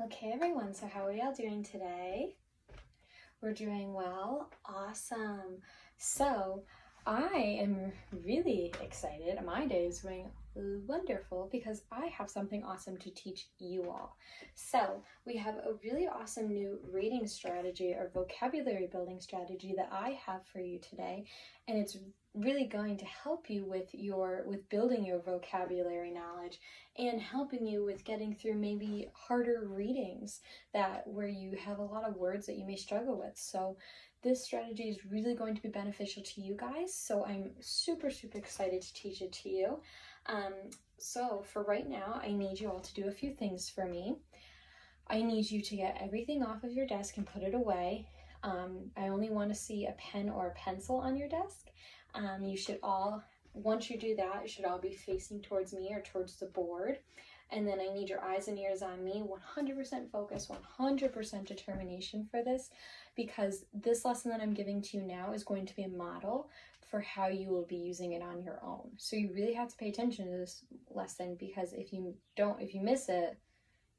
Okay, everyone, so how are y'all doing today? We're doing well. Awesome. So, I am really excited. My day is going wonderful because I have something awesome to teach you all. So, we have a really awesome new reading strategy or vocabulary building strategy that I have for you today, and it's really going to help you with building your vocabulary knowledge and helping you with getting through maybe harder readings where you have a lot of words that you may struggle with. So this strategy is really going to be beneficial to you guys, so I'm super excited to teach it to you. So for right now, I need you all to do a few things for me. I need you to get everything off of your desk and put it away. I only want to see a pen or a pencil on your desk. You should all, once you do that, you should all be facing towards me or towards the board. And then I need your eyes and ears on me, 100% focus, 100% determination for this, because this lesson that I'm giving to you now is going to be a model for how you will be using it on your own. So you really have to pay attention to this lesson, because if you miss it,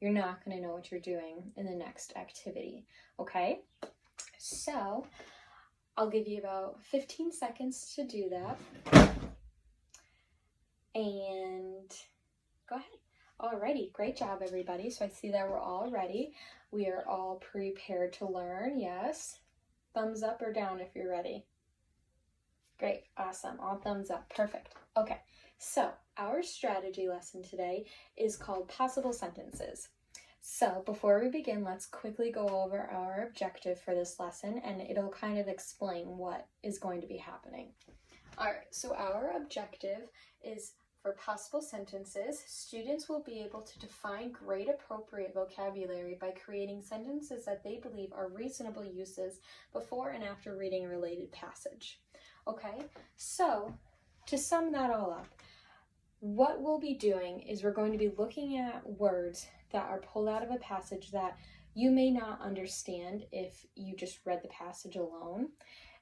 you're not going to know what you're doing in the next activity, okay? So I'll give you about 15 seconds to do that. And go ahead. Alrighty, great job everybody. So I see that we're all ready. We are all prepared to learn, yes? Thumbs up or down if you're ready. Great, awesome, all thumbs up, perfect. Okay, so our strategy lesson today is called Possible Sentences. So before we begin, let's quickly go over our objective for this lesson, and it'll kind of explain what is going to be happening. All right, so our objective is for possible sentences. Students will be able to define grade appropriate vocabulary by creating sentences that they believe are reasonable uses before and after reading a related passage. Okay, so to sum that all up, what we'll be doing is we're going to be looking at words that are pulled out of a passage that you may not understand if you just read the passage alone.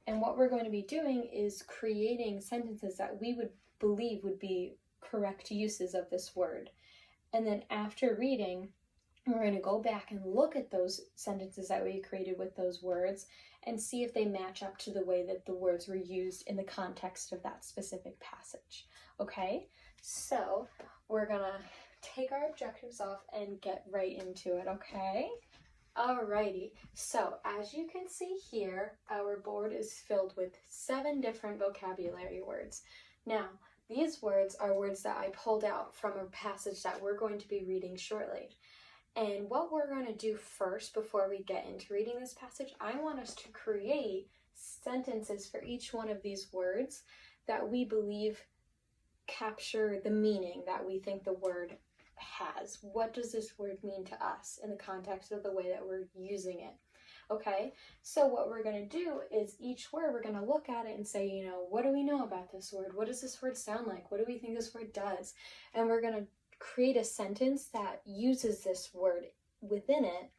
And what we're going to be doing is creating sentences that we would believe would be correct uses of this word. And then after reading, we're going to go back and look at those sentences that we created with those words and see if they match up to the way that the words were used in the context of that specific passage. Okay, so we're going to take our objectives off and get right into it, okay? Alrighty, so as you can see here, our board is filled with 7 different vocabulary words. Now, these words are words that I pulled out from a passage that we're going to be reading shortly. And what we're going to do first, before we get into reading this passage, I want us to create sentences for each one of these words that we believe capture the meaning that we think the word has. What does this word mean to us in the context of the way that we're using it? Okay, so what we're going to do is each word we're going to look at it and say, what do we know about this word? What does this word sound like? What do we think this word does? And we're going to create a sentence that uses this word within it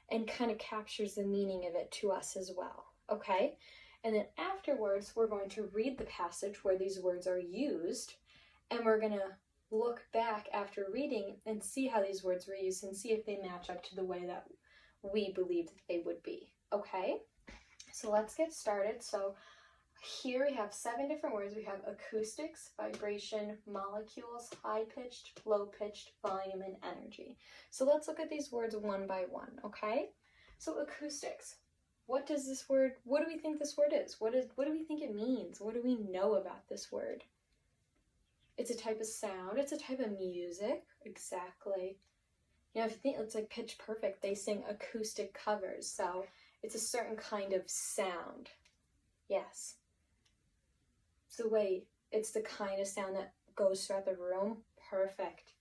and kind of captures the meaning of it to us as well. Okay, and then afterwards we're going to read the passage where these words are used, and we're going to look back after reading and see how these words were used and see if they match up to the way that we believed that they would be. Okay, so let's get started. So here we have 7 different words. We have acoustics, vibration, molecules, high-pitched, low-pitched, volume, and energy. So let's look at these words one by one, okay? So acoustics. What do we think this word is? What do we think it means? What do we know about this word? It's a type of sound. It's a type of music. Exactly. If you think it's like Pitch Perfect, they sing acoustic covers. So it's a certain kind of sound. Yes. It's the kind of sound that goes throughout the room. Perfect.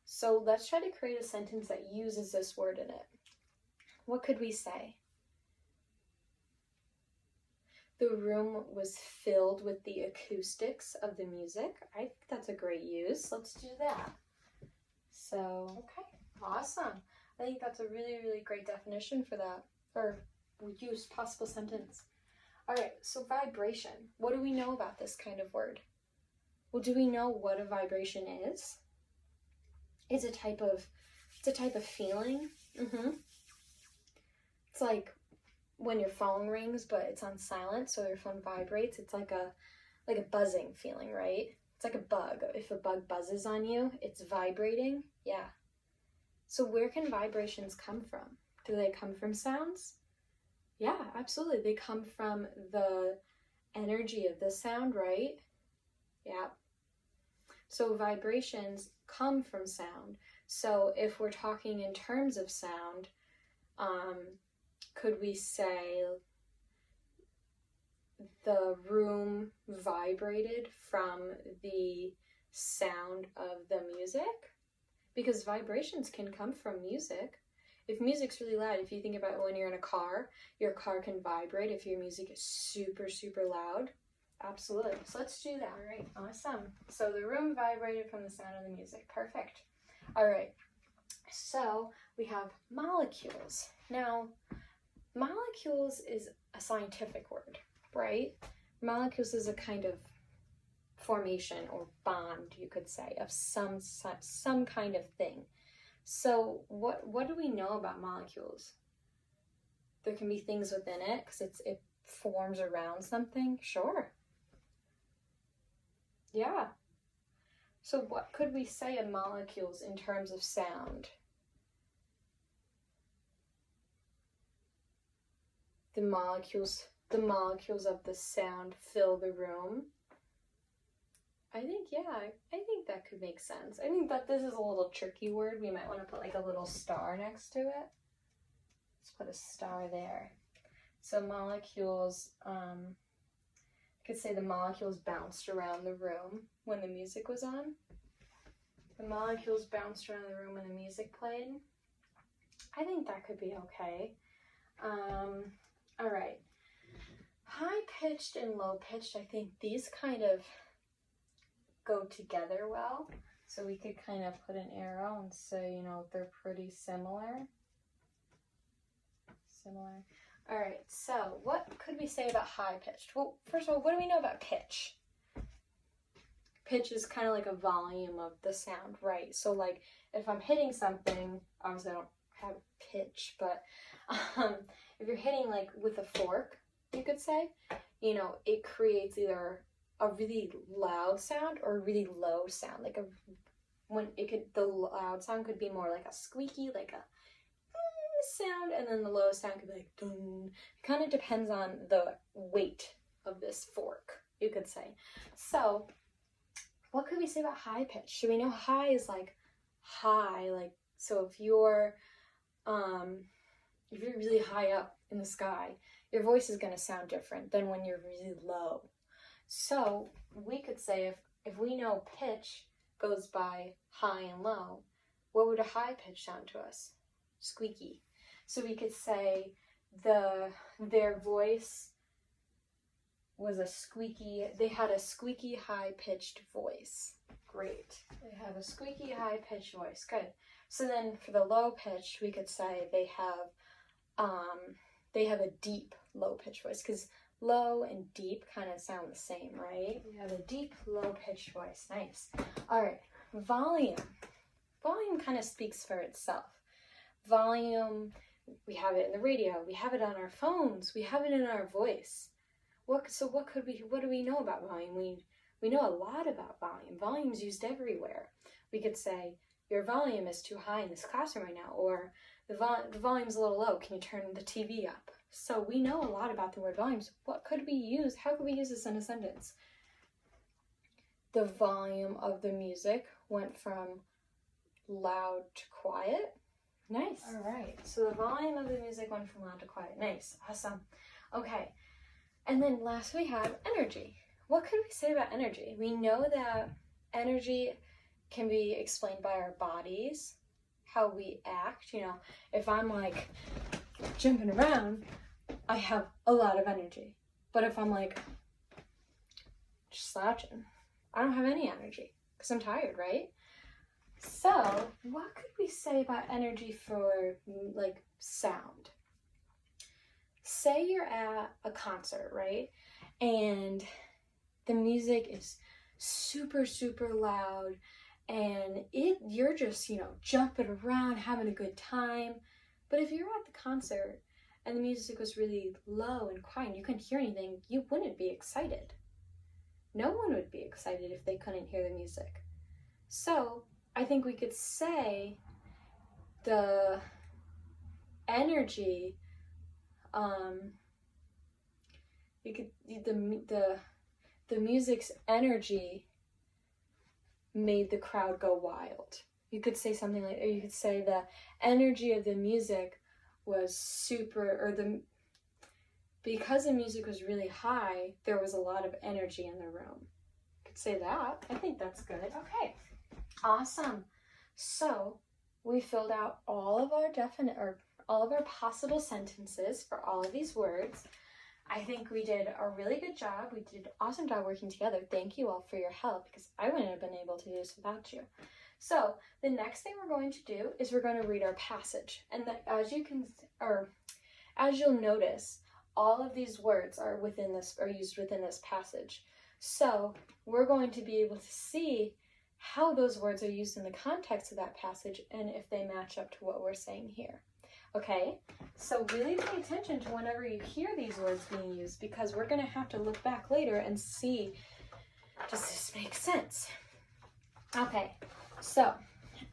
So let's try to create a sentence that uses this word in it. What could we say? The room was filled with the acoustics of the music. I think that's a great use. Let's do that. So, okay, awesome. I think that's a really great definition for that, or use, possible sentence. All right, so vibration. What do we know about this kind of word? Well, do we know what a vibration is? It's a type of feeling. It's like when your phone rings, but it's on silent, so your phone vibrates. It's like a buzzing feeling, right? It's like a bug. If a bug buzzes on you, it's vibrating. Yeah. So where can vibrations come from? Do they come from sounds? Yeah, absolutely. They come from the energy of the sound, right? Yeah. So vibrations come from sound. So if we're talking in terms of sound, could we say the room vibrated from the sound of the music? Because vibrations can come from music. If music's really loud, if you think about when you're in a car, your car can vibrate if your music is super, super loud. Absolutely. So let's do that. All right. Awesome. So the room vibrated from the sound of the music. Perfect. All right. So we have molecules. Now, molecules is a scientific word, right? Molecules is a kind of formation or bond, you could say, of some kind of thing. So what do we know about molecules? There can be things within it because it forms around something. Sure. Yeah. So what could we say of molecules in terms of sound? The molecules of the sound fill the room. I think that could make sense. I think that this is a little tricky word. We might want to put like a little star next to it. Let's put a star there. So molecules, I could say the molecules bounced around the room when the music was on. The molecules bounced around the room when the music played. I think that could be okay. All right. High-pitched and low-pitched, I think these kind of go together well. So we could kind of put an arrow and say, they're pretty similar. All right, so what could we say about high-pitched? Well, first of all, what do we know about pitch? Pitch is kind of like a volume of the sound, right? So like if I'm hitting something, obviously I don't have pitch, but if you're hitting like with a fork, you could say, it creates either a really loud sound or a really low sound. The loud sound could be more like a squeaky, like a sound, and then the low sound could be like dun. It kind of depends on the weight of this fork, you could say. So what could we say about high pitch? So we know high is like high, like, so if you're really high up in the sky, your voice is going to sound different than when you're really low. So we could say if we know pitch goes by high and low, what would a high pitch sound to us? Squeaky. So we could say their voice was they had a squeaky high pitched voice. Great. They have a squeaky high pitched voice. Good. So then for the low pitch, we could say they have a deep low pitched voice, because low and deep kind of sound the same, right? We have a deep low pitched voice. Nice. All right. Volume. Volume kind of speaks for itself. Volume, we have it in the radio, we have it on our phones, we have it in our voice. What do we know about volume? We know a lot about volume. Volume's used everywhere. We could say, your volume is too high in this classroom right now, or the volume's a little low, can you turn the TV up? So we know a lot about the word volumes. What could we use? How could we use this in a sentence? The volume of the music went from loud to quiet. Nice. All right. So the volume of the music went from loud to quiet. Nice. Awesome. Okay. And then last we have energy. What could we say about energy? We know that energy can be explained by our bodies, how we act. If I'm like jumping around, I have a lot of energy. But if I'm like just slouching, I don't have any energy because I'm tired, right? So what could we say about energy for like sound? Say you're at a concert, right? And the music is super, super loud and you're just, jumping around, having a good time. But if you're at the concert and the music was really low and quiet and you couldn't hear anything, you wouldn't be excited. No one would be excited if they couldn't hear the music. So I think we could say the energy, the music's energy made the crowd go wild. You could say something like, or you could say the energy of the music was because the music was really high, there was a lot of energy in the room. You could say that. I think that's good. Okay, awesome. So we filled out all of our possible sentences for all of these words. I think we did a really good job. We did an awesome job working together. Thank you all for your help, because I wouldn't have been able to do this without you. So the next thing we're going to do is we're going to read our passage. And as you'll notice, all of these words are used within this passage. So we're going to be able to see how those words are used in the context of that passage and if they match up to what we're saying here. Okay, so really pay attention to whenever you hear these words being used, because we're going to have to look back later and see, does this make sense? Okay, so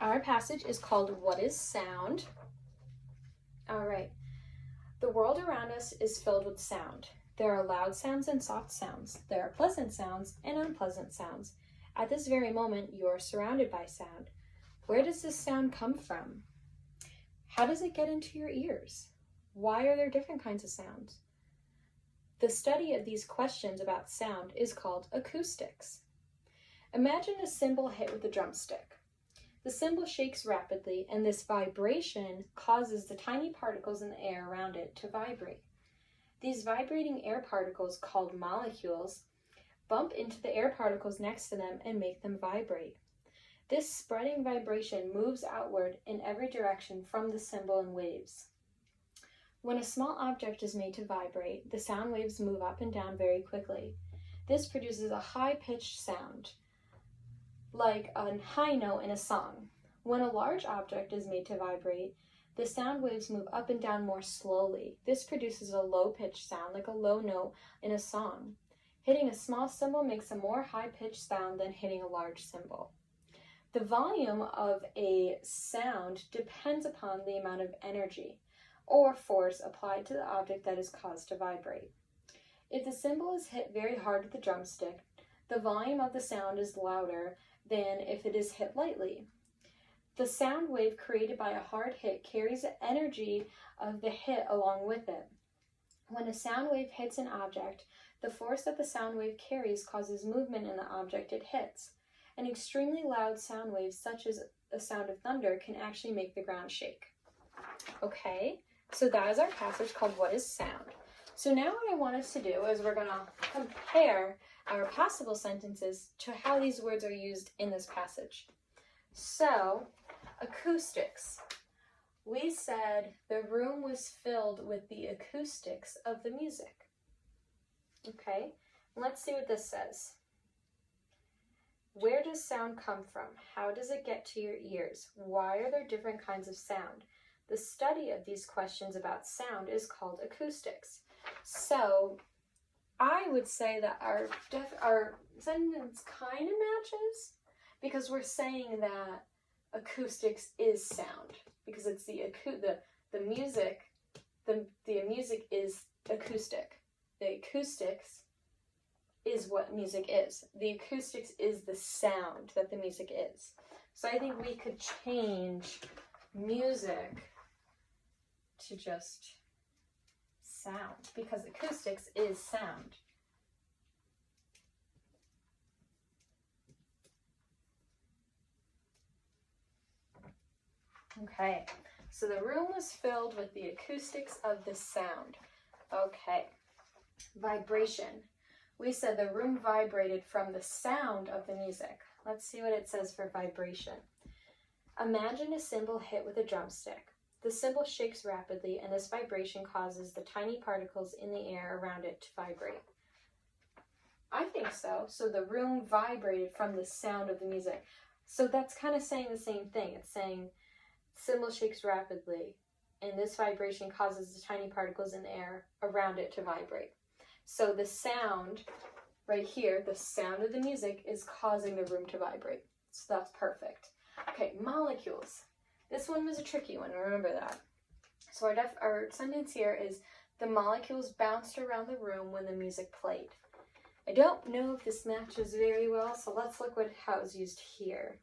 our passage is called What is Sound? All right, the world around us is filled with sound. There are loud sounds and soft sounds. There are pleasant sounds and unpleasant sounds. At this very moment, you are surrounded by sound. Where does this sound come from? How does it get into your ears? Why are there different kinds of sounds? The study of these questions about sound is called acoustics. Imagine a cymbal hit with a drumstick. The cymbal shakes rapidly, and this vibration causes the tiny particles in the air around it to vibrate. These vibrating air particles, called molecules, bump into the air particles next to them and make them vibrate. This spreading vibration moves outward in every direction from the cymbal in waves. When a small object is made to vibrate, the sound waves move up and down very quickly. This produces a high-pitched sound, like a high note in a song. When a large object is made to vibrate, the sound waves move up and down more slowly. This produces a low-pitched sound, like a low note in a song. Hitting a small cymbal makes a more high-pitched sound than hitting a large cymbal. The volume of a sound depends upon the amount of energy or force applied to the object that is caused to vibrate. If the cymbal is hit very hard with the drumstick, the volume of the sound is louder than if it is hit lightly. The sound wave created by a hard hit carries the energy of the hit along with it. When a sound wave hits an object, the force that the sound wave carries causes movement in the object it hits. An extremely loud sound wave, such as the sound of thunder, can actually make the ground shake. Okay, so that is our passage called What is Sound? So now what I want us to do is we're going to compare our possible sentences to how these words are used in this passage. So, acoustics. We said the room was filled with the acoustics of the music. Okay, let's see what this says. Where does sound come from? How does it get to your ears? Why are there different kinds of sound? The study of these questions about sound is called acoustics. So I would say that our sentence kind of matches, because we're saying that acoustics is sound, because it's the music is acoustic. The acoustics is what music is. The acoustics is the sound that the music is. So I think we could change music to just sound, because acoustics is sound. Okay, so the room was filled with the acoustics of the sound. Okay, vibration. We said the room vibrated from the sound of the music. Let's see what it says for vibration. Imagine a cymbal hit with a drumstick. The cymbal shakes rapidly, and this vibration causes the tiny particles in the air around it to vibrate. I think so. So the room vibrated from the sound of the music. So that's kind of saying the same thing. It's saying cymbal shakes rapidly. and this vibration causes the tiny particles in the air around it to vibrate. So the sound right here, the sound of the music is causing the room to vibrate. So that's perfect. Okay, molecules. This one was a tricky one, remember that. So our sentence here is, the molecules bounced around the room when the music played. I don't know if this matches very well, so let's look at how it's used here.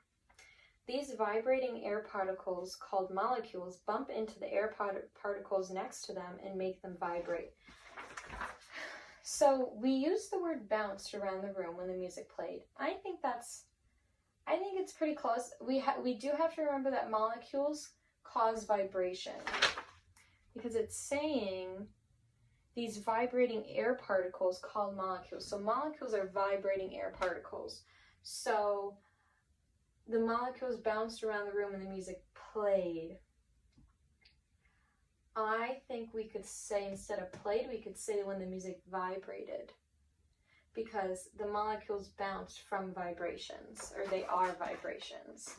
These vibrating air particles, called molecules, bump into the air particles next to them and make them vibrate. So we use the word bounced around the room when the music played. I think it's pretty close. We do have to remember that molecules cause vibration, because it's saying these vibrating air particles called molecules. So molecules are vibrating air particles. So the molecules bounced around the room when the music played. I think we could say, instead of played, we could say when the music vibrated, because the molecules bounced from vibrations, or they are vibrations.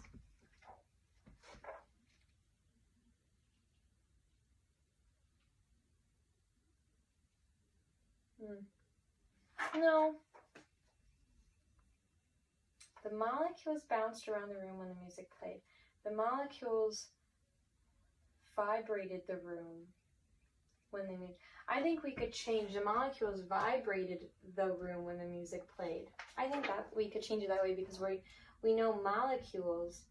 No. The molecules bounced around the room when the music played. The molecules vibrated the room when the music... I think we could change, the molecules vibrated the room when the music played. I think that we could change it that way, because we know molecules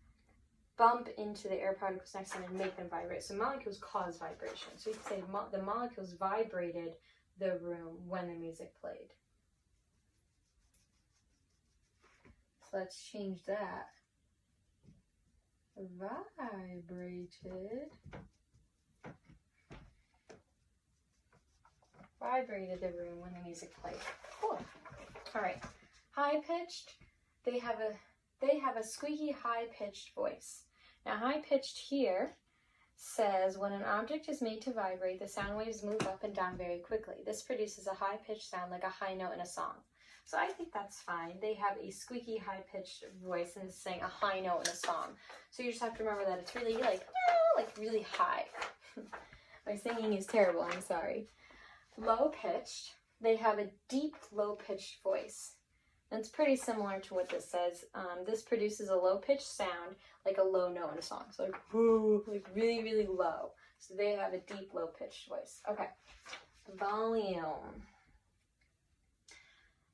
bump into the air particles next to them and make them vibrate. So molecules cause vibration. So we could say the molecules vibrated the room when the music played. So let's change that. Vibrated the room when the music played. Cool. All right. High pitched. They have a squeaky high pitched voice. Now high pitched here says when an object is made to vibrate, the sound waves move up and down very quickly. This produces a high pitched sound like a high note in a song. So I think that's fine. They have a squeaky high pitched voice and it's saying a high note in a song. So you just have to remember that it's really like really high. My singing is terrible, I'm sorry. Low pitched, they have a deep low pitched voice. And it's pretty similar to what this says. This produces a low pitched sound like a low note in a song. So like whoo, like really, really low. So they have a deep low pitched voice. Okay. Volume.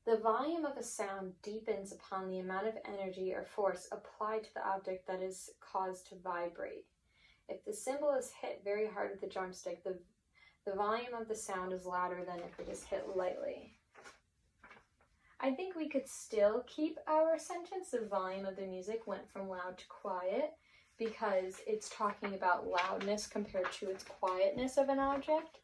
The volume of a sound deepens upon the amount of energy or force applied to the object that is caused to vibrate. If the cymbal is hit very hard with the drumstick, the volume of the sound is louder than if it is hit lightly. I think we could still keep our sentence, the volume of the music went from loud to quiet, because it's talking about loudness compared to its quietness of an object.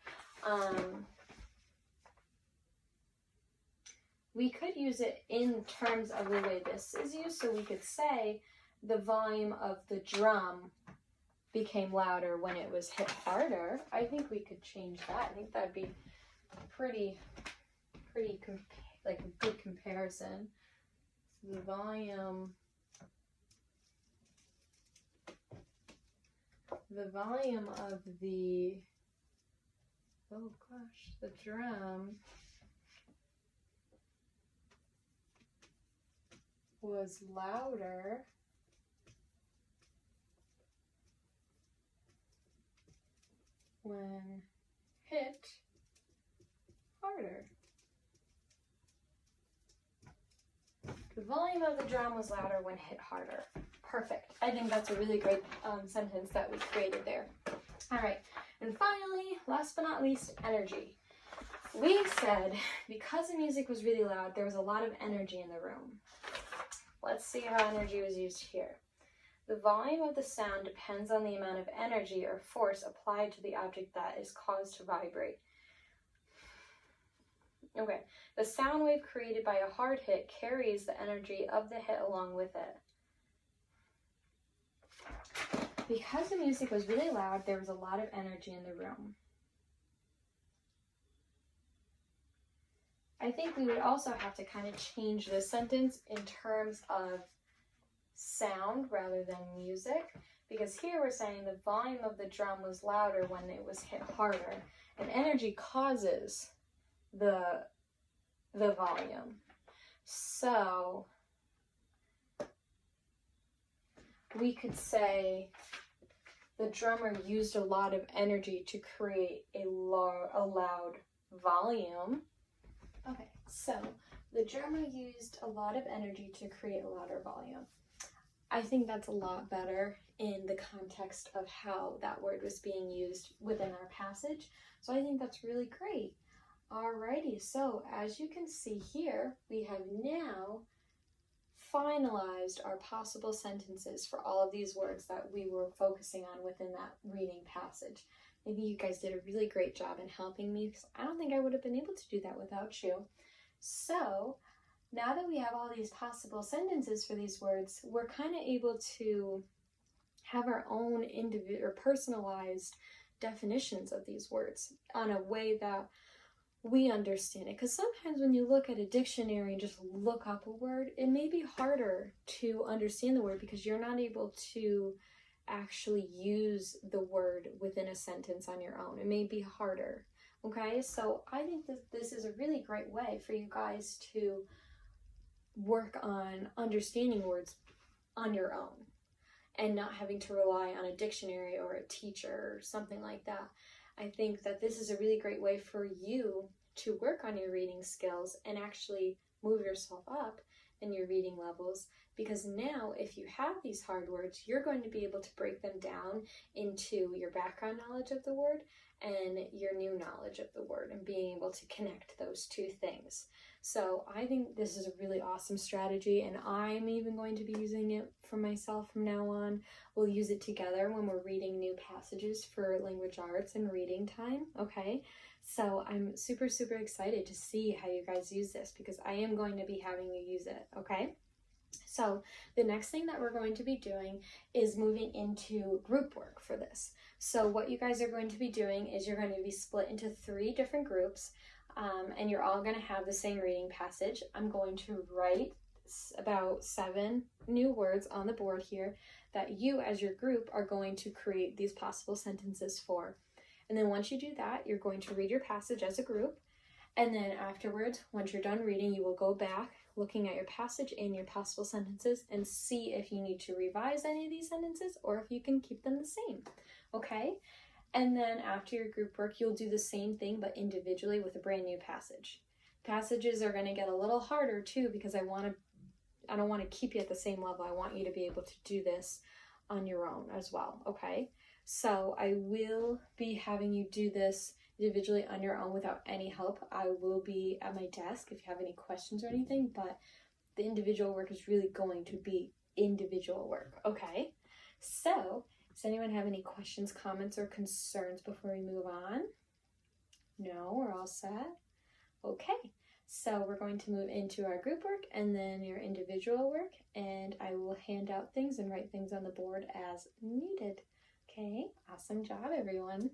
We could use it in terms of the way this is used, so we could say the volume of the drum became louder when it was hit harder. I think we could change that. I think that'd be pretty like a good comparison. So the volume of the drum was louder when hit harder. The volume of the drum was louder when hit harder. Perfect. I think that's a really great sentence that we created there. All right. And finally, last but not least, energy. We said because the music was really loud, there was a lot of energy in the room. Let's see how energy was used here. The volume of the sound depends on the amount of energy or force applied to the object that is caused to vibrate. Okay, the sound wave created by a hard hit carries the energy of the hit along with it. Because the music was really loud, there was a lot of energy in the room. I think we would also have to kind of change this sentence in terms of sound rather than music, because here we're saying the volume of the drum was louder when it was hit harder, and energy causes the volume. So we could say the drummer used a lot of energy to create a loud volume. Okay, so the drummer used a lot of energy to create a louder volume. I think that's a lot better in the context of how that word was being used within our passage. So I think that's really great. Alrighty, so as you can see here, we have now finalized our possible sentences for all of these words that we were focusing on within that reading passage. Maybe you guys did a really great job in helping me, because I don't think I would have been able to do that without you. So now that we have all these possible sentences for these words, we're kind of able to have our own individual or personalized definitions of these words on a way that we understand it. Because sometimes when you look at a dictionary and just look up a word, it may be harder to understand the word because you're not able to actually use the word within a sentence on your own. It may be harder. Okay, so I think that this is a really great way for you guys to work on understanding words on your own and not having to rely on a dictionary or a teacher or something like that. I think that this is a really great way for you to work on your reading skills and actually move yourself up in your reading levels, because now if you have these hard words, you're going to be able to break them down into your background knowledge of the word and your new knowledge of the word, and being able to connect those two things. So I think this is a really awesome strategy, and I'm even going to be using it for myself from now on. We'll use it together when we're reading new passages for language arts and reading time, okay? So I'm super, super excited to see how you guys use this, because I am going to be having you use it, okay? So the next thing that we're going to be doing is moving into group work for this. So what you guys are going to be doing is you're going to be split into 3 different groups, and you're all going to have the same reading passage. I'm going to write about 7 new words on the board here that you as your group are going to create these possible sentences for. And then once you do that, you're going to read your passage as a group. And then afterwards, once you're done reading, you will go back looking at your passage and your possible sentences and see if you need to revise any of these sentences or if you can keep them the same, okay? And then after your group work, you'll do the same thing but individually with a brand new passage. Passages are going to get a little harder too, because I don't want to keep you at the same level. I want you to be able to do this on your own as well, okay? So I will be having you do this individually on your own without any help. I will be at my desk if you have any questions or anything, but the individual work is really going to be individual work, okay? So does anyone have any questions, comments, or concerns before we move on? No, we're all set? Okay, so we're going to move into our group work and then your individual work, and I will hand out things and write things on the board as needed. Okay, awesome job, everyone.